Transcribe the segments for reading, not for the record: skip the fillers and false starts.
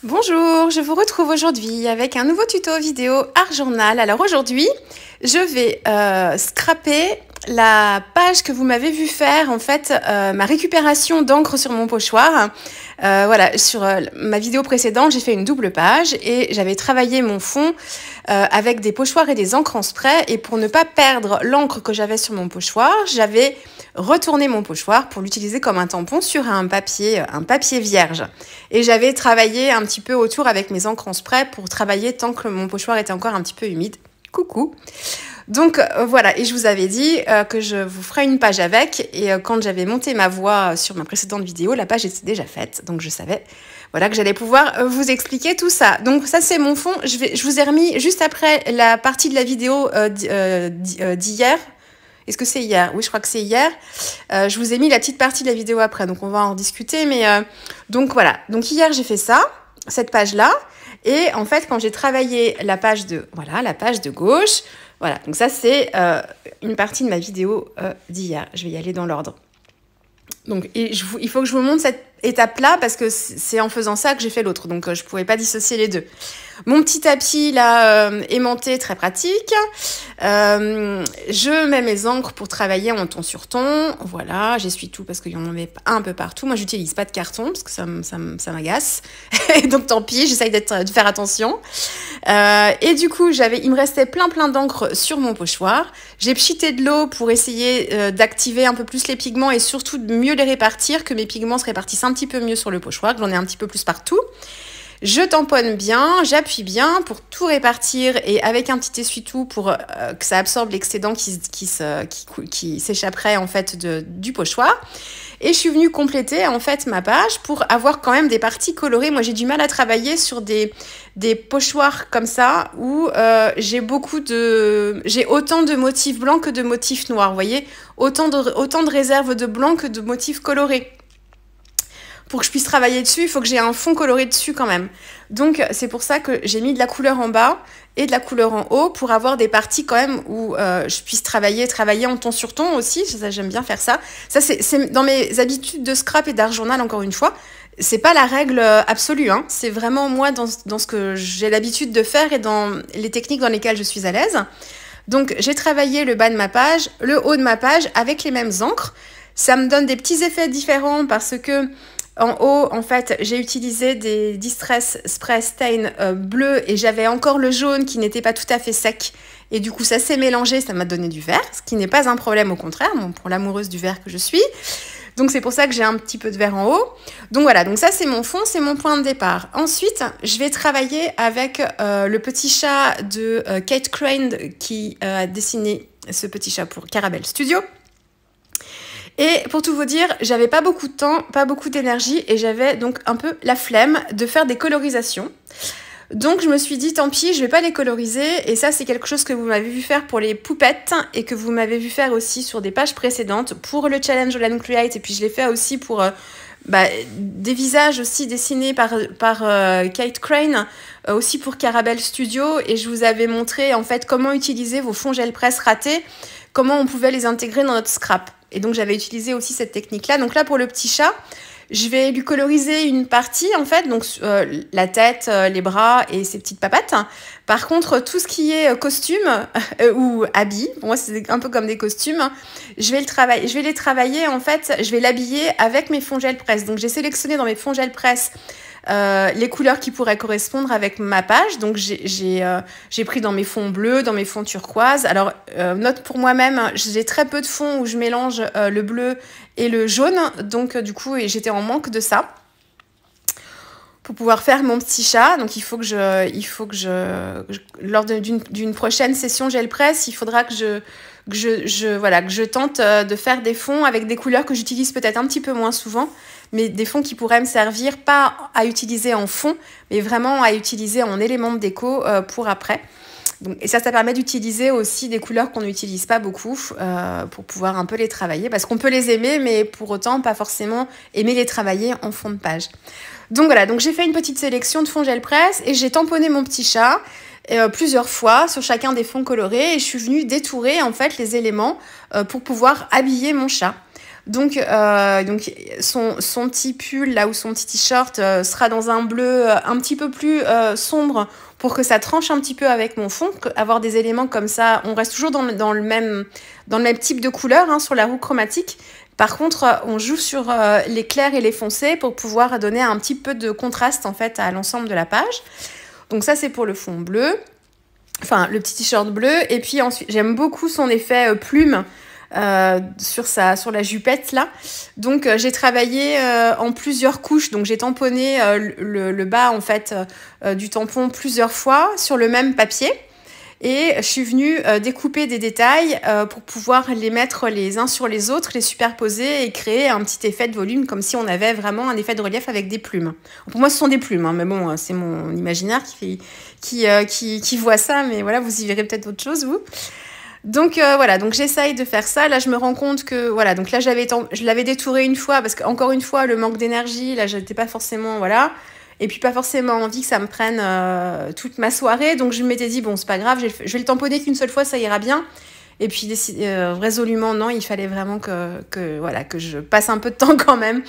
Bonjour, je vous retrouve aujourd'hui avec un nouveau tuto vidéo Art Journal. Alors aujourd'hui, je vais scraper la page que vous m'avez vu faire, en fait, ma récupération d'encre sur mon pochoir. Voilà, sur ma vidéo précédente, j'ai fait une double page et j'avais travaillé mon fond avec des pochoirs et des encres en spray. Et pour ne pas perdre l'encre que j'avais sur mon pochoir, j'avais retourné mon pochoir pour l'utiliser comme un tampon sur un papier vierge. Et j'avais travaillé un petit peu autour avec mes encres en spray pour travailler tant que mon pochoir était encore un petit peu humide. Coucou! Donc voilà, et je vous avais dit que je vous ferai une page avec, et quand j'avais monté ma voix sur ma précédente vidéo, la page était déjà faite, donc je savais voilà, que j'allais pouvoir vous expliquer tout ça. Donc ça c'est mon fond, je vous ai remis juste après la partie de la vidéo d'hier. Est-ce que c'est hier? Oui, je crois que c'est hier. Je vous ai mis la petite partie de la vidéo après, donc on va en discuter, mais donc voilà. Donc hier j'ai fait ça, cette page-là, et en fait quand j'ai travaillé la page de gauche, voilà, donc ça c'est une partie de ma vidéo d'hier. Je vais y aller dans l'ordre. Donc il faut que je vous montre cette étape-là parce que c'est en faisant ça que j'ai fait l'autre. Donc je ne pouvais pas dissocier les deux. Mon petit tapis là aimanté, très pratique. Je mets mes encres pour travailler en ton sur ton. Voilà, j'essuie tout parce qu'il y en avait un peu partout. Moi, j'utilise pas de carton parce que ça m'agace. Donc tant pis, j'essaye de faire attention. Et du coup, il me restait plein d'encre sur mon pochoir. J'ai pchité de l'eau pour essayer d'activer un peu plus les pigments et surtout de mieux les répartir, que mes pigments se répartissent un petit peu mieux sur le pochoir, que j'en ai un petit peu plus partout. Je tamponne bien, j'appuie bien pour tout répartir et avec un petit essuie-tout pour que ça absorbe l'excédent qui s'échapperait en fait du pochoir. Et je suis venue compléter en fait ma page pour avoir quand même des parties colorées. Moi j'ai du mal à travailler sur des pochoirs comme ça où j'ai autant de motifs blancs que de motifs noirs. Vous voyez, autant de réserves de blanc que de motifs colorés. Pour que je puisse travailler dessus, il faut que j'ai un fond coloré dessus quand même. Donc c'est pour ça que j'ai mis de la couleur en bas et de la couleur en haut pour avoir des parties quand même où je puisse travailler en ton sur ton aussi. Ça, j'aime bien faire ça. Ça c'est dans mes habitudes de scrap et d'art journal, encore une fois. C'est pas la règle absolue, hein. C'est vraiment moi dans ce que j'ai l'habitude de faire et dans les techniques dans lesquelles je suis à l'aise. Donc j'ai travaillé le bas de ma page, le haut de ma page avec les mêmes encres. Ça me donne des petits effets différents parce que en haut, en fait, j'ai utilisé des Distress Spray Stain bleu et j'avais encore le jaune qui n'était pas tout à fait sec. Et du coup, ça s'est mélangé, ça m'a donné du vert, ce qui n'est pas un problème, au contraire, bon, pour l'amoureuse du vert que je suis. Donc, c'est pour ça que j'ai un petit peu de vert en haut. Donc, voilà, donc ça, c'est mon fond, c'est mon point de départ. Ensuite, je vais travailler avec le petit chat de Kate Crane qui a dessiné ce petit chat pour Caramel Studio. Et pour tout vous dire, j'avais pas beaucoup de temps, pas beaucoup d'énergie et j'avais donc un peu la flemme de faire des colorisations. Donc je me suis dit tant pis, je vais pas les coloriser et ça c'est quelque chose que vous m'avez vu faire pour les poupettes et que vous m'avez vu faire aussi sur des pages précédentes pour le challenge All Create et puis je l'ai fait aussi pour des visages aussi dessinés par Kate Crane, aussi pour Caramel Studio et je vous avais montré en fait comment utiliser vos fonds gel presse ratés, comment on pouvait les intégrer dans notre scrap. Et donc, j'avais utilisé aussi cette technique-là. Donc là, pour le petit chat, je vais lui coloriser une partie, en fait. Donc, la tête, les bras et ses petites papates. Par contre, tout ce qui est costume ou habits, pour moi, c'est un peu comme des costumes. Je vais les travailler, en fait. Je vais l'habiller avec mes fonds gel presse. Donc, j'ai sélectionné dans mes fonds gel presse les couleurs qui pourraient correspondre avec ma page. Donc j'ai pris dans mes fonds bleus, dans mes fonds turquoise. Alors note pour moi-même, j'ai très peu de fonds où je mélange le bleu et le jaune. Donc du coup j'étais en manque de ça pour pouvoir faire mon petit chat. Donc il faut que lors d'une prochaine session gel presse, il faudra que je tente de faire des fonds avec des couleurs que j'utilise peut-être un petit peu moins souvent, mais des fonds qui pourraient me servir pas à utiliser en fond, mais vraiment à utiliser en élément de déco pour après. Donc, et ça permet d'utiliser aussi des couleurs qu'on n'utilise pas beaucoup pour pouvoir un peu les travailler, parce qu'on peut les aimer, mais pour autant pas forcément aimer les travailler en fond de page. Donc voilà, donc j'ai fait une petite sélection de fonds gel presse et j'ai tamponné mon petit chat. plusieurs fois sur chacun des fonds colorés et je suis venue détourer en fait les éléments pour pouvoir habiller mon chat. Donc son petit pull là ou son petit t-shirt sera dans un bleu un petit peu plus sombre pour que ça tranche un petit peu avec mon fond, avoir des éléments comme ça. On reste toujours dans le même type de couleur hein, sur la roue chromatique. Par contre, on joue sur les clairs et les foncés pour pouvoir donner un petit peu de contraste en fait à l'ensemble de la page. Donc ça c'est pour le fond bleu, enfin le petit t-shirt bleu. Et puis ensuite j'aime beaucoup son effet plume. Sur la jupette là. Donc j'ai travaillé en plusieurs couches. Donc j'ai tamponné le bas en fait du tampon plusieurs fois sur le même papier. Et je suis venue découper des détails pour pouvoir les mettre les uns sur les autres, les superposer et créer un petit effet de volume comme si on avait vraiment un effet de relief avec des plumes. Pour moi, ce sont des plumes, hein, mais bon, c'est mon imaginaire qui voit ça. Mais voilà, vous y verrez peut-être autre chose, vous. Donc voilà, donc j'essaye de faire ça. Là, je me rends compte que voilà, donc là je l'avais détouré une fois parce qu'encore une fois, le manque d'énergie, là, j'étais pas forcément voilà, et puis pas forcément envie que ça me prenne toute ma soirée. Donc je m'étais dit bon, c'est pas grave, je vais le tamponner qu'une seule fois, ça ira bien. Et puis résolument non, il fallait vraiment que voilà, que je passe un peu de temps quand même.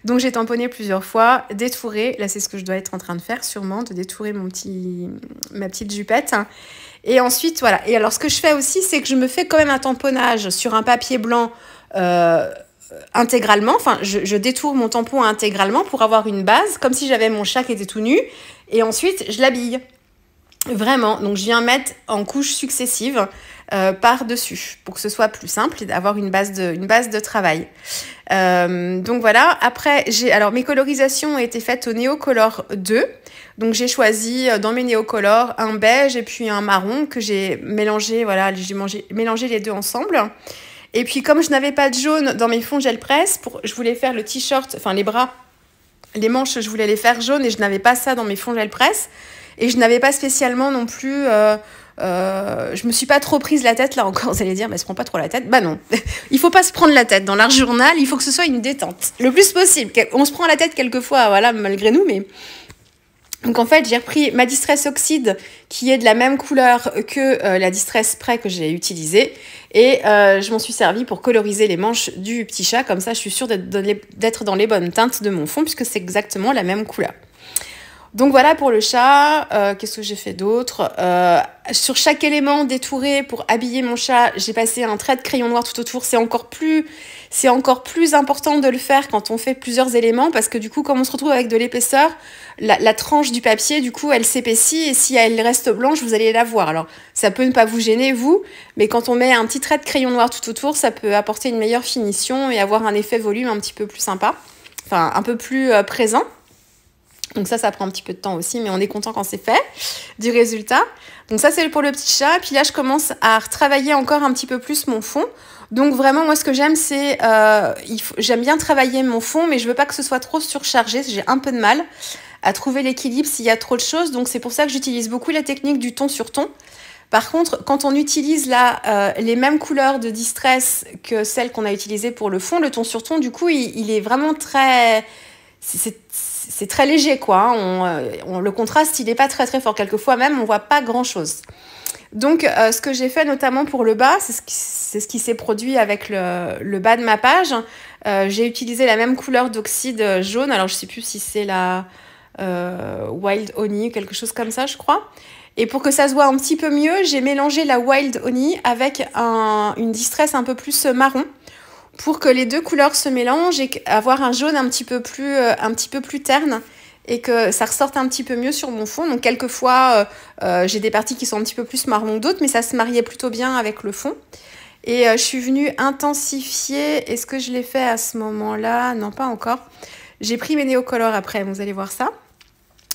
Donc j'ai tamponné plusieurs fois, détouré. Là, c'est ce que je dois être en train de faire sûrement, de détourer ma petite jupette. Et ensuite, voilà. Et alors, ce que je fais aussi, c'est que je me fais quand même un tamponnage sur un papier blanc intégralement. Enfin, je détourne mon tampon intégralement pour avoir une base, comme si j'avais mon chat qui était tout nu. Et ensuite, je l'habille. Vraiment. Donc, je viens mettre en couches successives par-dessus pour que ce soit plus simple et d'avoir une base de travail. Donc, voilà. Après, alors, mes colorisations ont été faites au Neocolor 2. Donc j'ai choisi dans mes néocolores un beige et puis un marron que j'ai mélangé, voilà, j'ai mélangé les deux ensemble. Et puis comme je n'avais pas de jaune dans mes fonds gel presse, je voulais faire le t-shirt, enfin les bras, les manches, je voulais les faire jaunes et je n'avais pas ça dans mes fonds gel presse. Et je n'avais pas spécialement non plus... je me suis pas trop prise la tête là encore, vous allez dire, mais elle se prend pas trop la tête. Bah non, il faut pas se prendre la tête. Dans l'art journal, il faut que ce soit une détente, le plus possible. On se prend la tête quelquefois, voilà, malgré nous, mais... Donc en fait, j'ai repris ma Distress Oxide qui est de la même couleur que la Distress Spray que j'ai utilisée et je m'en suis servi pour coloriser les manches du petit chat. Comme ça, je suis sûre d'être dans les bonnes teintes de mon fond puisque c'est exactement la même couleur. Donc voilà pour le chat. Qu'est-ce que j'ai fait d'autre ? Sur chaque élément détouré pour habiller mon chat, j'ai passé un trait de crayon noir tout autour. C'est encore plus important de le faire quand on fait plusieurs éléments parce que du coup, comme on se retrouve avec de l'épaisseur, la tranche du papier, du coup, elle s'épaissit et si elle reste blanche, vous allez la voir. Alors, ça peut ne pas vous gêner, vous, mais quand on met un petit trait de crayon noir tout autour, ça peut apporter une meilleure finition et avoir un effet volume un petit peu plus sympa, enfin, un peu plus présent. Donc ça prend un petit peu de temps aussi, mais on est content quand c'est fait, du résultat. Donc ça, c'est pour le petit chat. Puis là, je commence à retravailler encore un petit peu plus mon fond. Donc vraiment, moi, ce que j'aime, c'est... j'aime bien travailler mon fond, mais je veux pas que ce soit trop surchargé. J'ai un peu de mal à trouver l'équilibre s'il y a trop de choses. Donc c'est pour ça que j'utilise beaucoup la technique du ton sur ton. Par contre, quand on utilise là les mêmes couleurs de Distress que celles qu'on a utilisées pour le fond, le ton sur ton, du coup, il est vraiment très... C'est très léger, quoi. Le contraste, il n'est pas très, très fort. Quelquefois même, on ne voit pas grand-chose. Donc, ce que j'ai fait notamment pour le bas, c'est ce qui s'est produit avec le bas de ma page. J'ai utilisé la même couleur d'oxyde jaune. Alors, je ne sais plus si c'est la Wild Honey, quelque chose comme ça, je crois. Et pour que ça se voit un petit peu mieux, j'ai mélangé la Wild Honey avec une Distress un peu plus marron, pour que les deux couleurs se mélangent et avoir un jaune un petit peu plus terne et que ça ressorte un petit peu mieux sur mon fond. Donc quelquefois, j'ai des parties qui sont un petit peu plus marron que d'autres, mais ça se mariait plutôt bien avec le fond. Et je suis venue intensifier. Est-ce que je l'ai fait à ce moment-là ? Non, pas encore. J'ai pris mes néocolores après, vous allez voir ça.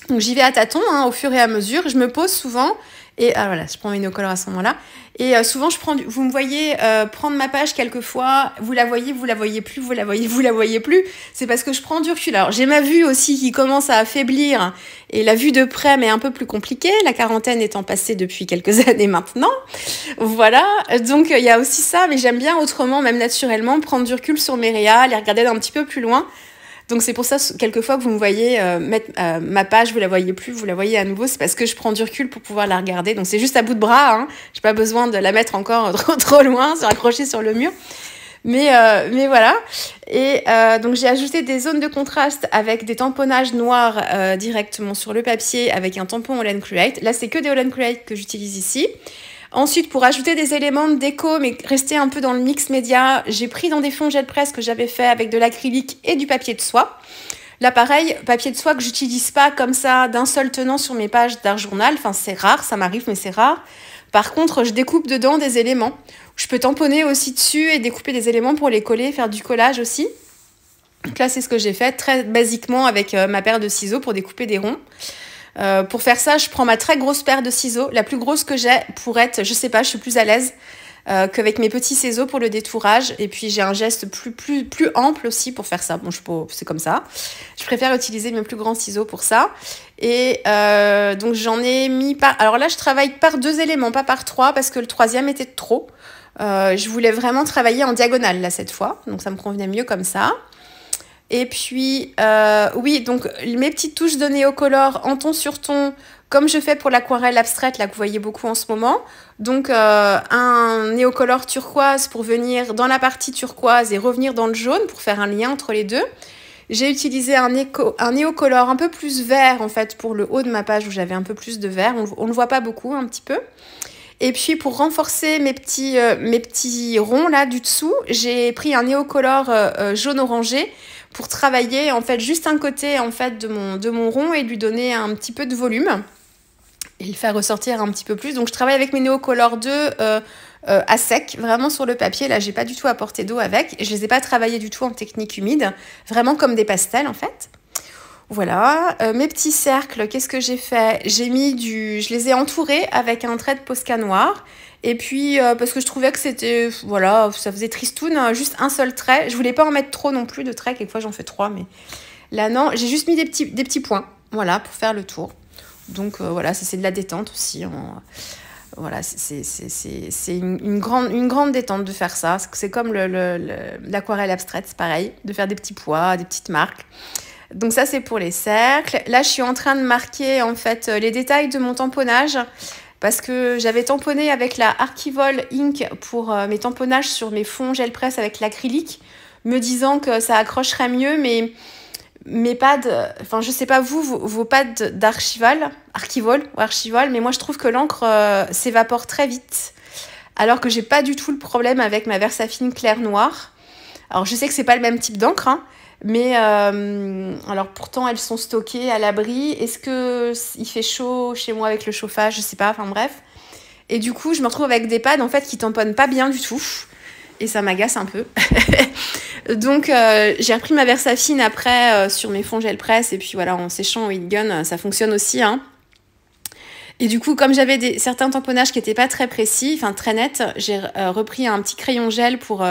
Donc j'y vais à tâtons, hein, au fur et à mesure. Je me pose souvent et voilà, je prends mes néocolores à ce moment-là. Et souvent, vous me voyez prendre ma page quelquefois. Vous la voyez plus, vous la voyez plus. C'est parce que je prends du recul. Alors j'ai ma vue aussi qui commence à affaiblir et la vue de près m'est un peu plus compliquée. La quarantaine étant passée depuis quelques années maintenant. Voilà. Donc il y a aussi ça, mais j'aime bien autrement, même naturellement, prendre du recul sur mes réals et regarder d'un petit peu plus loin. Donc c'est pour ça, quelquefois, que vous me voyez mettre ma page, vous la voyez plus, vous la voyez à nouveau, c'est parce que je prends du recul pour pouvoir la regarder. Donc c'est juste à bout de bras, hein. J'ai pas besoin de la mettre encore trop loin, se raccrocher sur le mur. Mais voilà. Et donc j'ai ajouté des zones de contraste avec des tamponnages noirs directement sur le papier avec un tampon All & Create. Là, c'est que des All & Create que j'utilise ici. Ensuite, pour ajouter des éléments de déco, mais rester un peu dans le mix média, j'ai pris dans des fonds gel presse que j'avais fait avec de l'acrylique et du papier de soie. Là, pareil, papier de soie que j'utilise pas comme ça d'un seul tenant sur mes pages d'art journal. Enfin, c'est rare, ça m'arrive, mais c'est rare. Par contre, je découpe dedans des éléments. Je peux tamponner aussi dessus et découper des éléments pour les coller, faire du collage aussi. Donc là, c'est ce que j'ai fait très basiquement avec ma paire de ciseaux pour découper des ronds. Pour faire ça, je prends ma très grosse paire de ciseaux, la plus grosse que j'ai pour être, je sais pas, je suis plus à l'aise qu'avec mes petits ciseaux pour le détourage. Et puis j'ai un geste plus ample aussi pour faire ça. Bon, c'est comme ça. Je préfère utiliser mes plus grands ciseaux pour ça. Et donc j'en ai mis par... Alors là, je travaille par 2 éléments, pas par 3, parce que le 3e était trop. Je voulais vraiment travailler en diagonale là cette fois, donc ça me convenait mieux comme ça. Et puis, oui, donc mes petites touches de néocolor en ton sur ton, comme je fais pour l'aquarelle abstraite, là, que vous voyez beaucoup en ce moment. Donc, un néocolor turquoise pour venir dans la partie turquoise et revenir dans le jaune pour faire un lien entre les deux. J'ai utilisé un néocolor un peu plus vert, en fait, pour le haut de ma page où j'avais un peu plus de vert. On ne le voit pas beaucoup, un petit peu. Et puis, pour renforcer mes petits ronds, là, du dessous, j'ai pris un néocolor jaune-orangé pour travailler en fait juste un côté en fait de mon rond et lui donner un petit peu de volume et le faire ressortir un petit peu plus. Donc je travaille avec mes Neocolor 2 à sec, vraiment sur le papier. Là, j'ai pas du tout apporté d'eau avec. Je les ai pas travaillés du tout en technique humide, vraiment comme des pastels en fait. Voilà, mes petits cercles, qu'est-ce que j'ai fait? Je les ai entourés avec un trait de Posca noir. Et puis, parce que je trouvais que c'était, voilà, ça faisait tristoun, hein, juste un seul trait. Je voulais pas en mettre trop non plus de traits, quelquefois j'en fais 3, mais là non. J'ai juste mis des petits points, voilà, pour faire le tour. Donc voilà, ça c'est de la détente aussi. Voilà, c'est une grande détente de faire ça. C'est comme l'aquarelle abstraite, c'est pareil, de faire des petits pois, des petites marques. Donc ça, c'est pour les cercles. Là, je suis en train de marquer en fait les détails de mon tamponnage parce que j'avais tamponné avec la Archivol Ink pour mes tamponnages sur mes fonds gel presse avec l'acrylique, me disant que ça accrocherait mieux, mais mes pads, enfin je sais pas vos pads d'Archivol, mais moi je trouve que l'encre s'évapore très vite, alors que j'ai pas du tout le problème avec ma Versafine clair noir. Alors je sais que c'est pas le même type d'encre, hein, mais alors pourtant elles sont stockées à l'abri. Est-ce que il fait chaud chez moi avec le chauffage? Je sais pas, enfin bref. Et du coup je me retrouve avec des pads en fait qui tamponnent pas bien du tout. Et ça m'agace un peu. Donc j'ai repris ma Versafine après sur mes fonds gel presse. Et puis voilà, en séchant au heat gun, ça fonctionne aussi, hein. Et du coup, comme j'avais certains tamponnages qui n'étaient pas très précis, enfin très nets, j'ai repris un petit crayon gel pour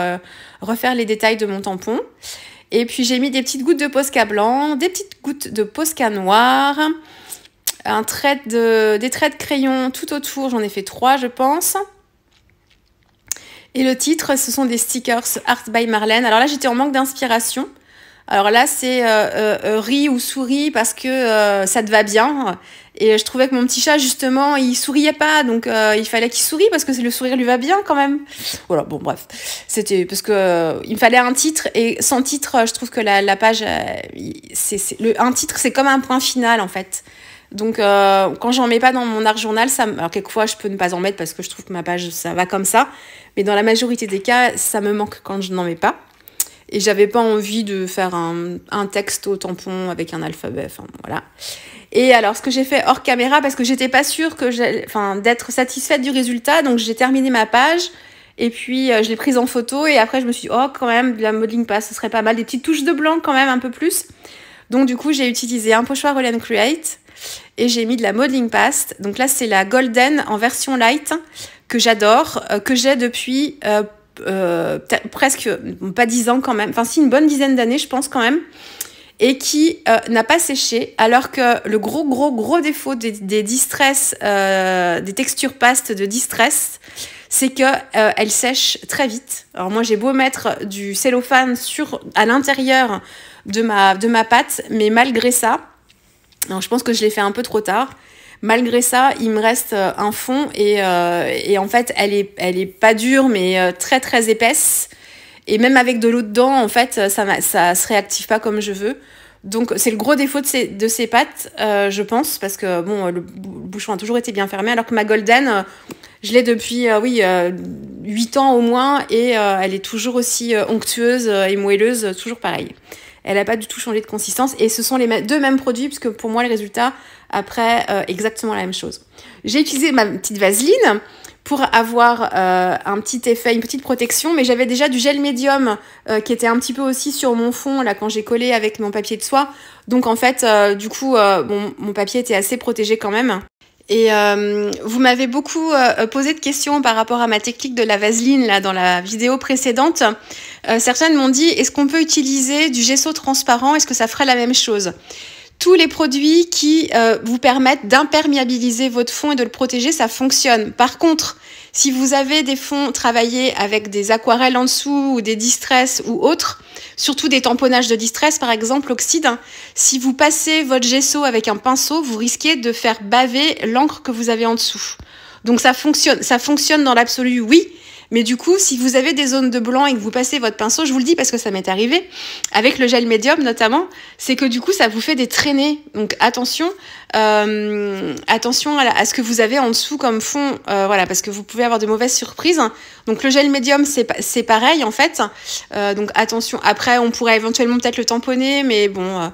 refaire les détails de mon tampon. Et puis j'ai mis des petites gouttes de Posca blanc, des petites gouttes de Posca noir, des traits de crayon tout autour, j'en ai fait 3 je pense. Et le titre, ce sont des stickers Art by Marlène. Alors là, j'étais en manque d'inspiration. Alors là, c'est ris ou souris parce que ça te va bien. Et je trouvais que mon petit chat, justement, il souriait pas. Donc, il fallait qu'il sourie parce que le sourire lui va bien quand même. Voilà, bon, bref. C'était parce que il me fallait un titre. Et sans titre, je trouve que la page, un titre, c'est comme un point final, en fait. Donc, quand j'en mets pas dans mon art journal, alors quelquefois, je peux ne pas en mettre parce que je trouve que ma page, ça va comme ça. Mais dans la majorité des cas, ça me manque quand je n'en mets pas. Et j'avais pas envie de faire un texte au tampon avec un alphabet, enfin voilà. Et alors ce que j'ai fait hors caméra, parce que j'étais pas sûre d'être satisfaite du résultat, donc j'ai terminé ma page, et puis je l'ai prise en photo, et après je me suis dit, oh quand même, de la modeling paste, ce serait pas mal, des petites touches de blanc quand même, un peu plus. Donc du coup j'ai utilisé un pochoir All & Create, et j'ai mis de la modeling paste. Donc là c'est la Golden en version light, que j'adore, que j'ai depuis... presque, pas 10 ans quand même, enfin si une bonne dizaine d'années je pense quand même, et qui n'a pas séché, alors que le gros défaut des distress, des textures pastes de distress, c'est que elles sèchent très vite. Alors moi j'ai beau mettre du cellophane à l'intérieur de ma pâte, mais malgré ça, alors je pense que je l'ai fait un peu trop tard. Malgré ça, il me reste un fond et en fait, elle est pas dure, mais très très épaisse. Et même avec de l'eau dedans, en fait, ça se réactive pas comme je veux. Donc c'est le gros défaut de ces pâtes, je pense, parce que bon, le bouchon a toujours été bien fermé, alors que ma Golden, je l'ai depuis 8 ans au moins, et elle est toujours aussi onctueuse et moelleuse, toujours pareil. Elle n'a pas du tout changé de consistance, et ce sont les deux mêmes produits, parce que pour moi, le résultat, après, exactement la même chose. J'ai utilisé ma petite vaseline pour avoir un petit effet, une petite protection, mais j'avais déjà du gel médium qui était un petit peu aussi sur mon fond, là, quand j'ai collé avec mon papier de soie. Donc, en fait, du coup, mon papier était assez protégé quand même. Et vous m'avez beaucoup posé de questions par rapport à ma technique de la vaseline là dans la vidéo précédente. Certaines m'ont dit, est-ce qu'on peut utiliser du gesso transparent? Est-ce que ça ferait la même chose? Tous les produits qui vous permettent d'imperméabiliser votre fond et de le protéger, ça fonctionne. Par contre, si vous avez des fonds travaillés avec des aquarelles en dessous ou des distress ou autres, surtout des tamponnages de distress par exemple, oxyde, si vous passez votre gesso avec un pinceau, vous risquez de faire baver l'encre que vous avez en dessous. Donc ça fonctionne dans l'absolu, oui. Mais du coup, si vous avez des zones de blanc et que vous passez votre pinceau, je vous le dis parce que ça m'est arrivé, avec le gel médium notamment, c'est que du coup, ça vous fait des traînées. Donc attention, attention à ce que vous avez en dessous comme fond, voilà, parce que vous pouvez avoir de mauvaises surprises. Donc le gel médium, c'est pareil en fait. Donc attention. Après, on pourrait éventuellement peut-être le tamponner, mais bon,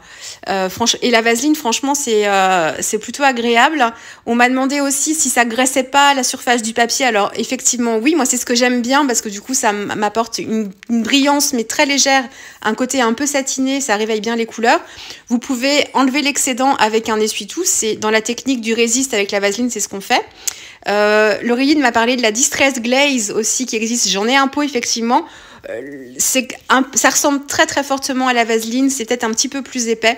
franchement, et la vaseline, franchement, c'est plutôt agréable. On m'a demandé aussi si ça graissait pas la surface du papier. Alors effectivement, oui, moi c'est ce que j'aime bien parce que du coup ça m'apporte une brillance mais très légère, un côté un peu satiné, ça réveille bien les couleurs. Vous pouvez enlever l'excédent avec un essuie-tout, c'est dans la technique du résiste avec la vaseline, c'est ce qu'on fait. Laureline m'a parlé de la Distress Glaze aussi qui existe, j'en ai un pot effectivement. Ça ressemble très très fortement à la vaseline, c'est peut-être un petit peu plus épais,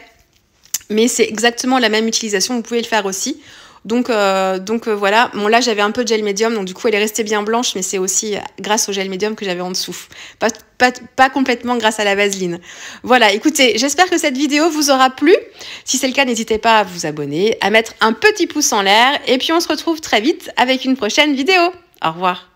mais c'est exactement la même utilisation, vous pouvez le faire aussi. Donc voilà, bon là j'avais un peu de gel médium, donc du coup elle est restée bien blanche, mais c'est aussi grâce au gel médium que j'avais en dessous. Pas complètement grâce à la vaseline. Voilà, écoutez, j'espère que cette vidéo vous aura plu. Si c'est le cas, n'hésitez pas à vous abonner, à mettre un petit pouce en l'air, et puis on se retrouve très vite avec une prochaine vidéo. Au revoir.